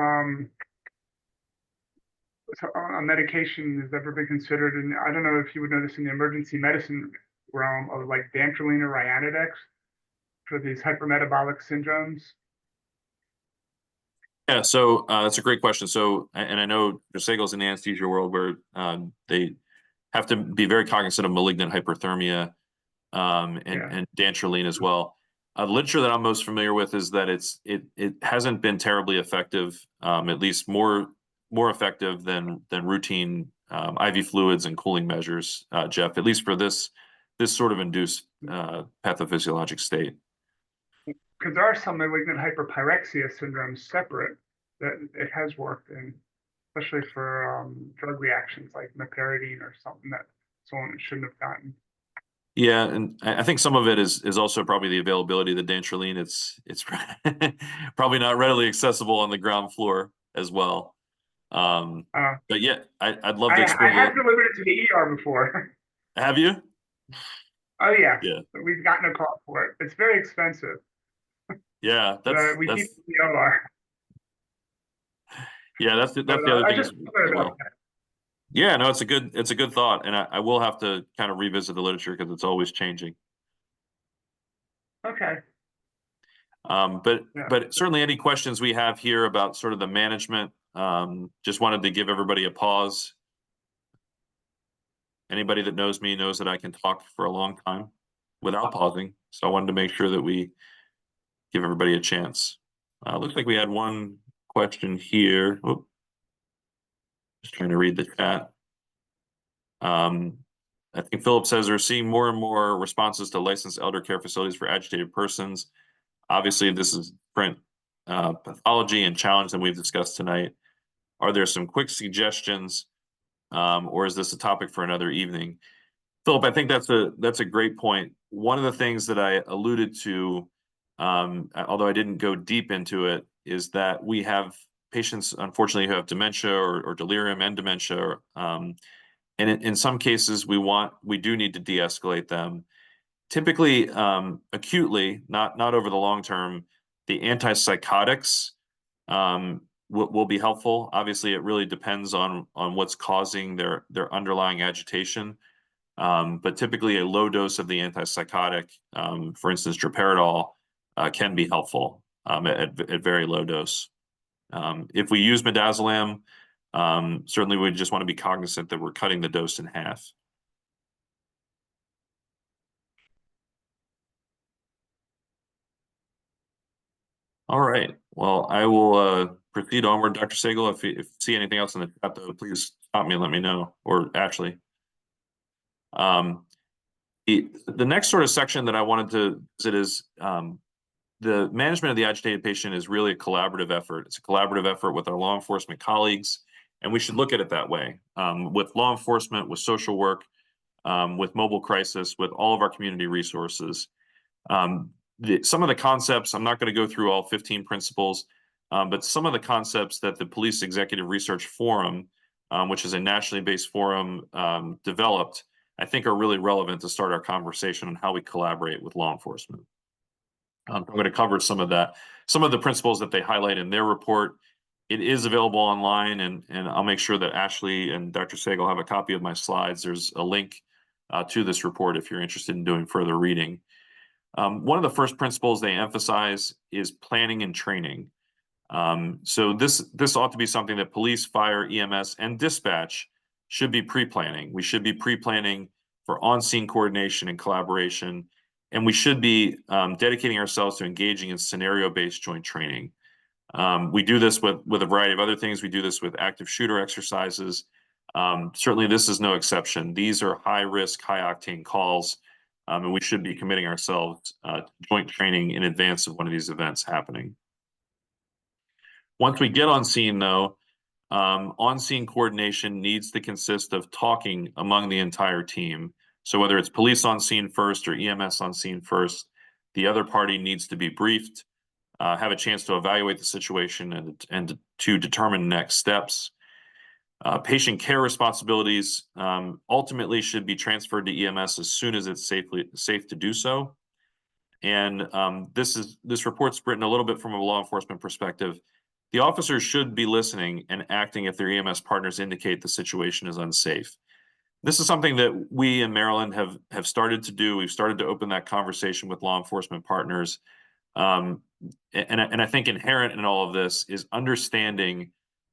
a medication has ever been considered, and I don't know if you would know this in the emergency medicine realm, of like dantrolene or Ryanodex for these hypermetabolic syndromes. Yeah, so that's a great question. So, and I know Dr. Sagel's in the anesthesia world where they have to be very cognizant of malignant hyperthermia and dantrolene as well. The literature that I'm most familiar with is that it hasn't been terribly effective, at least more effective than routine IV fluids and cooling measures, Jeff, at least for this sort of induced pathophysiologic state. Because there are some malignant hyperpyrexia syndromes separate that it has worked in, especially for drug reactions like meperidine or something that someone shouldn't have gotten. Yeah, and I think some of it is also probably the availability of the dantrolene. It's probably not readily accessible on the ground floor as well. But yeah, I'd love to explore. I have delivered it to the ER before. Have you? Oh yeah. Yeah. We've gotten a call for it. It's very expensive. Yeah, We keep the OR. Yeah, that's the other thing. Well. Yeah, no, it's a good thought, and I will have to kind of revisit the literature because it's always changing. Okay. But certainly any questions we have here about sort of the management, just wanted to give everybody a pause. Anybody that knows me knows that I can talk for a long time without pausing, so I wanted to make sure that we give everybody a chance. Looks like we had one question here. Oop. Just trying to read the chat. I think Philip says they're seeing more and more responses to licensed elder care facilities for agitated persons. Obviously, this is different pathology and challenge than we've discussed tonight. Are there some quick suggestions, or is this a topic for another evening? Philip, I think that's a great point. One of the things that I alluded to, although I didn't go deep into it, is that we have patients, unfortunately, who have dementia or delirium and dementia. And in some cases, we do need to de-escalate them. Typically, acutely, not over the long term, the antipsychotics will be helpful. Obviously, it really depends on what's causing their underlying agitation. But typically, a low dose of the antipsychotic, for instance, droperidol, can be helpful at very low dose. If we use midazolam, certainly we just want to be cognizant that we're cutting the dose in half. All right. Well, I will proceed onward, Dr. Sagel. If you see anything else in the chat, though, please stop me and let me know, or Ashley. The next sort of section that I wanted to visit is the management of the agitated patient is really a collaborative effort. It's a collaborative effort with our law enforcement colleagues, and we should look at it that way. With law enforcement, with social work, with mobile crisis, with all of our community resources. Some of the concepts, I'm not going to go through all 15 principles. But some of the concepts that the Police Executive Research Forum, which is a nationally based forum, developed, I think are really relevant to start our conversation on how we collaborate with law enforcement. I'm going to cover some of that, some of the principles that they highlight in their report. It is available online, and I'll make sure that Ashley and Dr. Sagal have a copy of my slides. There's a link to this report if you're interested in doing further reading. One of the first principles they emphasize is planning and training. So this ought to be something that police, fire, EMS, and dispatch should be pre-planning. We should be pre-planning for on-scene coordination and collaboration, and we should be dedicating ourselves to engaging in scenario-based joint training. We do this with a variety of other things. We do this with active shooter exercises. Certainly this is no exception. These are high-risk, high-octane calls, and we should be committing ourselves to joint training in advance of one of these events happening. Once we get on scene, though, on-scene coordination needs to consist of talking among the entire team. So whether it's police on scene first or EMS on scene first, the other party needs to be briefed, have a chance to evaluate the situation and to determine next steps. Patient care responsibilities ultimately should be transferred to EMS as soon as it's safe to do so. And this report's written a little bit from a law enforcement perspective. The officers should be listening and acting if their EMS partners indicate the situation is unsafe. This is something that we in Maryland have started to do. We've started to open that conversation with law enforcement partners. And I think inherent in all of this is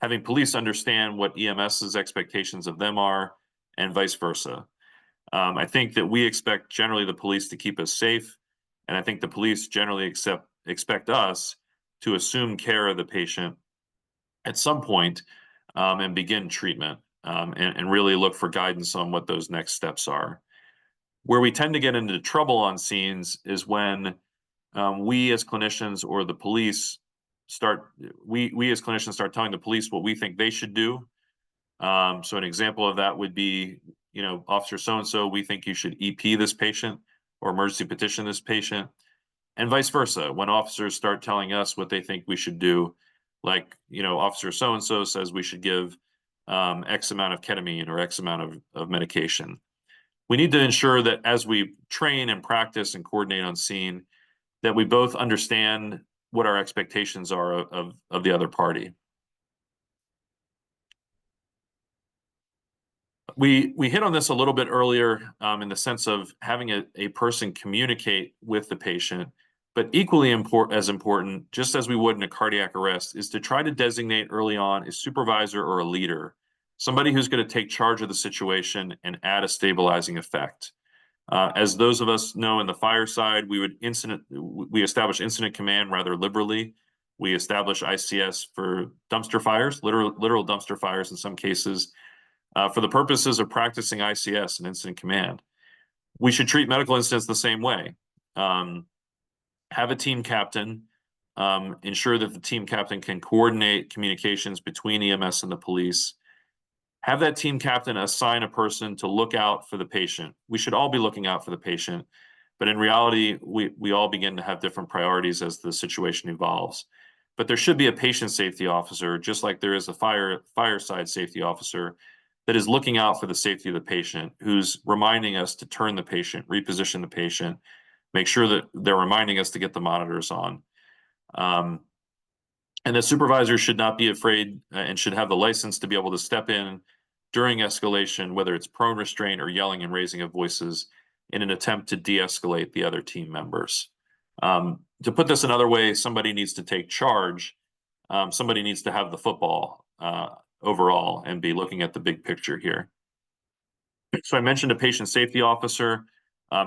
having police understand what EMS's expectations of them are and vice versa. I think that we expect generally the police to keep us safe, and I think the police generally expect us to assume care of the patient at some point and begin treatment and really look for guidance on what those next steps are. Where we tend to get into trouble on scenes is when we as clinicians or the police we as clinicians start telling the police what we think they should do. So an example of that would be, Officer so-and-so, we think you should EP this patient or emergency petition this patient. And vice versa, when officers start telling us what they think we should do, like, Officer so-and-so says we should give X amount of ketamine or X amount of medication. We need to ensure that as we train and practice and coordinate on scene, that we both understand what our expectations are of the other party. We hit on this a little bit earlier in the sense of having a person communicate with the patient, but equally as important, just as we would in a cardiac arrest, is to try to designate early on a supervisor or a leader, somebody who's going to take charge of the situation and add a stabilizing effect. As those of us know in the fire side, we establish incident command rather liberally. We establish ICS for dumpster fires, literal dumpster fires in some cases, for the purposes of practicing ICS and incident command. We should treat medical incidents the same way. Have a team captain, ensure that the team captain can coordinate communications between EMS and the police. Have that team captain assign a person to look out for the patient. We should all be looking out for the patient, but in reality, we all begin to have different priorities as the situation evolves. But there should be a patient safety officer, just like there is a fireside safety officer, that is looking out for the safety of the patient, who's reminding us to turn the patient, reposition the patient, make sure that they're reminding us to get the monitors on. And the supervisor should not be afraid and should have the license to be able to step in during escalation, whether it's prone restraint or yelling and raising of voices, in an attempt to de-escalate the other team members. To put this another way, somebody needs to take charge. Somebody needs to have the football overall and be looking at the big picture here. So I mentioned a patient safety officer.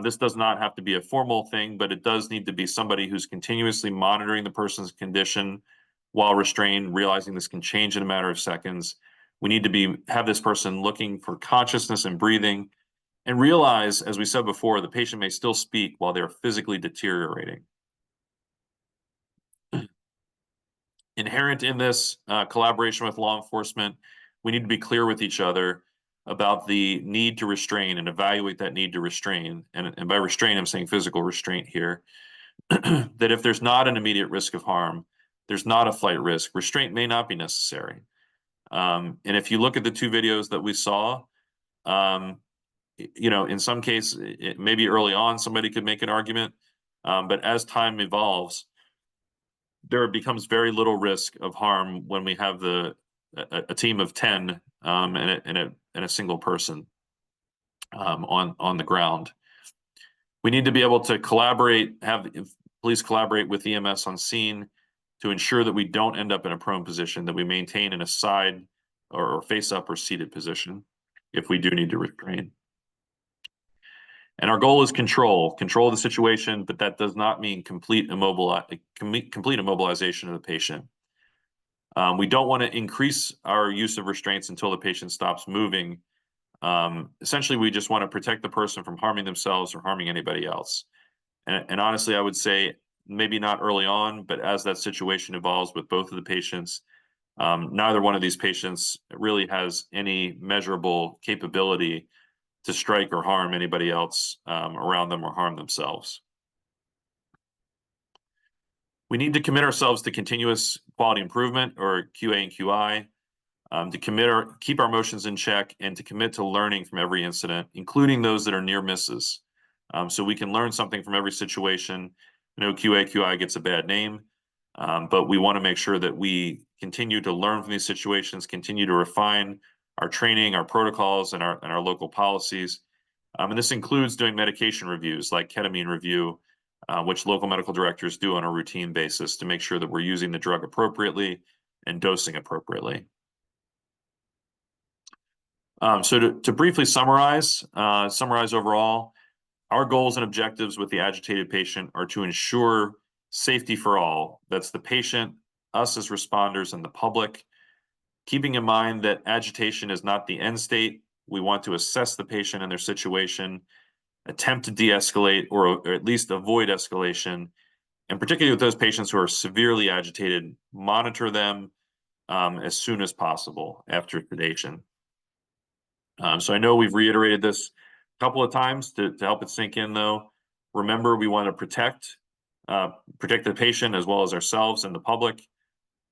This does not have to be a formal thing, but it does need to be somebody who's continuously monitoring the person's condition while restrained, realizing this can change in a matter of seconds. We need to have this person looking for consciousness and breathing, and realize, as we said before, the patient may still speak while they're physically deteriorating. Inherent in this collaboration with law enforcement, we need to be clear with each other about the need to restrain and evaluate that need to restrain. And by restrain, I'm saying physical restraint here. That if there's not an immediate risk of harm, there's not a flight risk. Restraint may not be necessary. And if you look at the two videos that we saw, in some cases, maybe early on, somebody could make an argument, but as time evolves, there becomes very little risk of harm when we have a team of 10 and a single person on the ground. We need to be able to collaborate, have police collaborate with EMS on scene to ensure that we don't end up in a prone position, that we maintain in a side or face up or seated position if we do need to restrain. And our goal is control of the situation, but that does not mean complete immobilization of the patient. We don't want to increase our use of restraints until the patient stops moving. Essentially, we just want to protect the person from harming themselves or harming anybody else. And honestly, I would say maybe not early on, but as that situation evolves with both of the patients, neither one of these patients really has any measurable capability to strike or harm anybody else around them or harm themselves. We need to commit ourselves to continuous quality improvement, or QA and QI, to keep our emotions in check and to commit to learning from every incident, including those that are near misses. So we can learn something from every situation. QA, QI gets a bad name, but we want to make sure that we continue to learn from these situations, continue to refine our training, our protocols, and our local policies. And this includes doing medication reviews like ketamine review, which local medical directors do on a routine basis to make sure that we're using the drug appropriately and dosing appropriately. So to briefly summarize overall, our goals and objectives with the agitated patient are to ensure safety for all. That's the patient, us as responders, and the public. Keeping in mind that agitation is not the end state, we want to assess the patient and their situation, attempt to de-escalate or at least avoid escalation, and particularly with those patients who are severely agitated, monitor them as soon as possible after sedation. So I know we've reiterated this a couple of times to help it sink in, though. Remember, we want to protect the patient as well as ourselves and the public.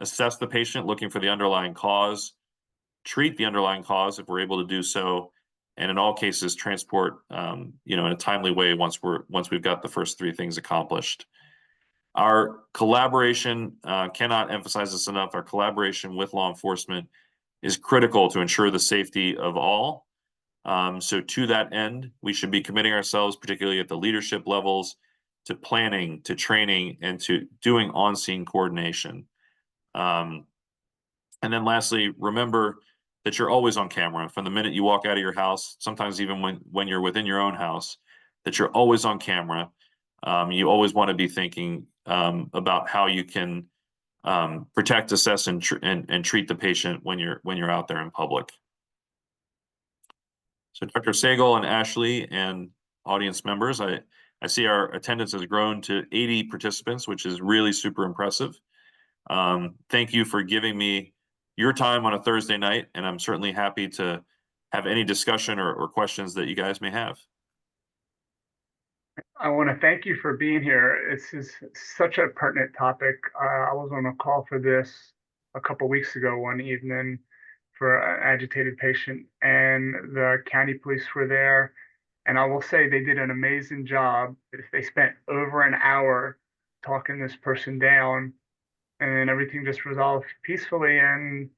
Assess the patient, looking for the underlying cause, treat the underlying cause if we're able to do so, and in all cases, transport, in a timely way once we've got the first three things accomplished. Our collaboration, cannot emphasize this enough, our collaboration with law enforcement is critical to ensure the safety of all. So to that end, we should be committing ourselves, particularly at the leadership levels, to planning, to training, and to doing on-scene coordination. And then lastly, remember that you're always on camera from the minute you walk out of your house, sometimes even when you're within your own house, that you're always on camera. You always want to be thinking about how you can protect, assess, and treat the patient when you're out there in public. So Dr. Sagel and Ashley and audience members, I see our attendance has grown to 80 participants, which is really super impressive. Thank you for giving me your time on a Thursday night, and I'm certainly happy to have any discussion or questions that you guys may have. I want to thank you for being here. This is such a pertinent topic. I was on a call for this a couple weeks ago one evening for an agitated patient, and the county police were there. And I will say they did an amazing job. They spent over an hour talking this person down, and then everything just resolved peacefully and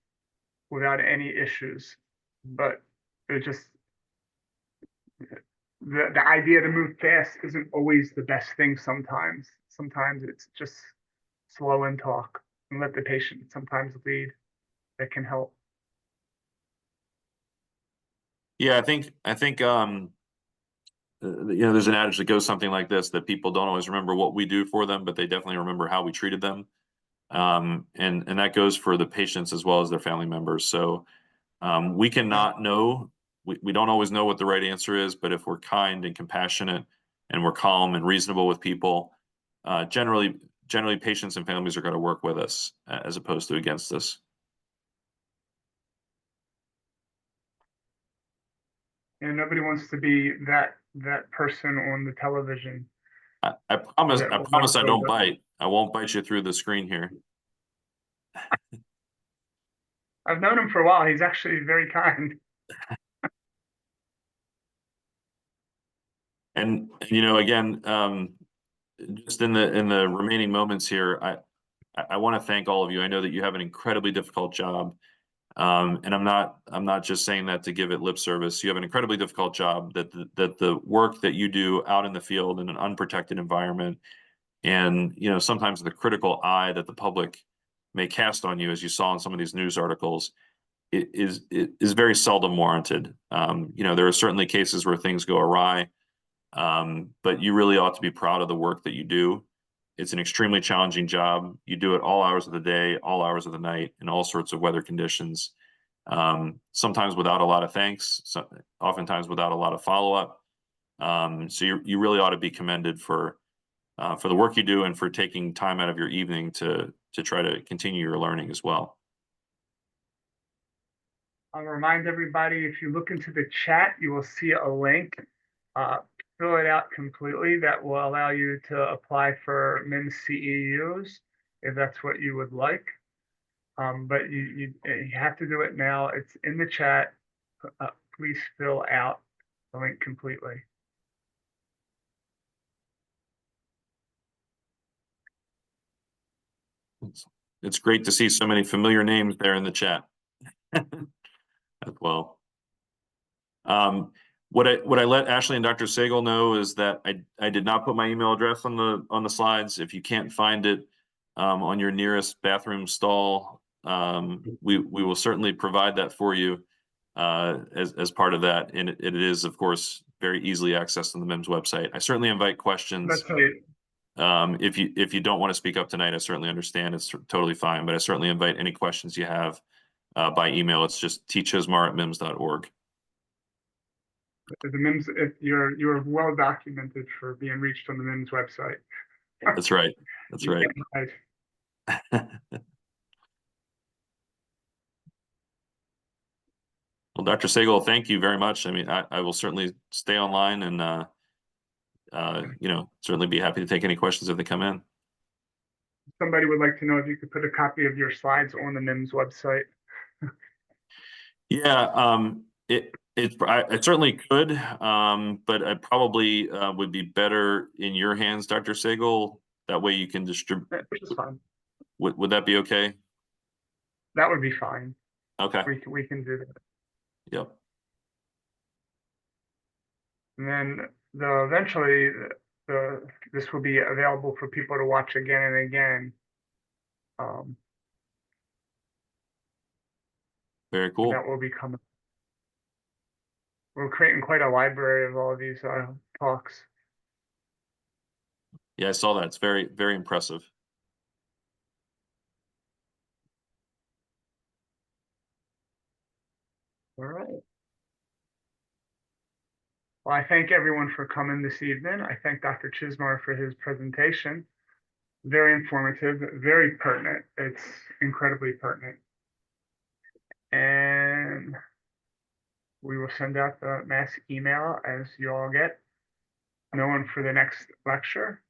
without any issues. But it just, the idea to move fast isn't always the best thing sometimes. Sometimes it's just slow and talk and let the patient sometimes lead. That can help. Yeah, I think there's an adage that goes something like this, that people don't always remember what we do for them, but they definitely remember how we treated them. And that goes for the patients as well as their family members. So we cannot know, we don't always know what the right answer is, but if we're kind and compassionate and we're calm and reasonable with people, generally patients and families are going to work with us as opposed to against us. And nobody wants to be that person on the television. I promise I don't bite. I won't bite you through the screen here. I've known him for a while. He's actually very kind. And again, just in the remaining moments here, I want to thank all of you. I know that you have an incredibly difficult job. And I'm not just saying that to give it lip service. You have an incredibly difficult job, that the work that you do out in the field in an unprotected environment, and sometimes the critical eye that the public may cast on you, as you saw in some of these news articles, it is very seldom warranted. There are certainly cases where things go awry, but you really ought to be proud of the work that you do. It's an extremely challenging job. You do it all hours of the day, all hours of the night, in all sorts of weather conditions. Sometimes without a lot of thanks, oftentimes without a lot of follow-up. So you really ought to be commended for the work you do and for taking time out of your evening to try to continue your learning as well. I'll remind everybody, if you look into the chat, you will see a link. Fill it out completely. That will allow you to apply for MIEMSS CEUs if that's what you would like. But you have to do it now. It's in the chat. Please fill out the link completely. It's great to see so many familiar names there in the chat as well. What I let Ashley and Dr. Sagel know is that I did not put my email address on the slides. If you can't find it on your nearest bathroom stall, we will certainly provide that for you as part of that. And it is, of course, very easily accessed on the MIEMSS website. I certainly invite questions. That's right. If you don't want to speak up tonight, I certainly understand. It's totally fine. But I certainly invite any questions you have by email. It's just tchizmar@miemss.org. The MIEMSS, you're well documented for being reached on the MIEMSS website. That's right. That's right. Well, Dr. Sagel, thank you very much. I mean, I will certainly stay online and certainly be happy to take any questions if they come in. Somebody would like to know if you could put a copy of your slides on the MIEMSS website. Yeah, I certainly could, but I probably would be better in your hands, Dr. Sagel. That way you can distribute. Which is fine. Would that be okay? That would be fine. Okay. We can do that. Yep. And then eventually this will be available for people to watch again and again. Very cool. That will be coming. We're creating quite a library of all of these talks. Yeah, I saw that. It's very, very impressive. All right. Well, I thank everyone for coming this evening. I thank Dr. Chizmar for his presentation. Very informative, very pertinent. It's incredibly pertinent. And we will send out the mass email as you all get known for the next lecture.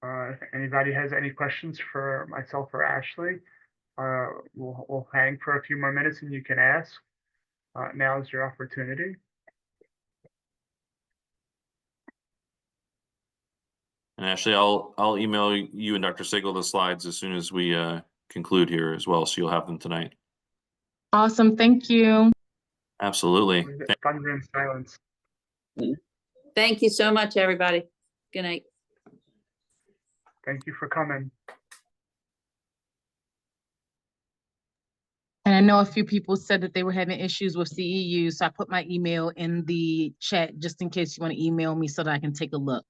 If anybody has any questions for myself or Ashley, we'll hang for a few more minutes and you can ask. Now is your opportunity. And Ashley, I'll email you and Dr. Sagel the slides as soon as we conclude here as well, so you'll have them tonight. Awesome, thank you. Absolutely. Thunder and silence. Thank you so much, everybody. Good night. Thank you for coming. And I know a few people said that they were having issues with CEU, so I put my email in the chat just in case you want to email me so that I can take a look.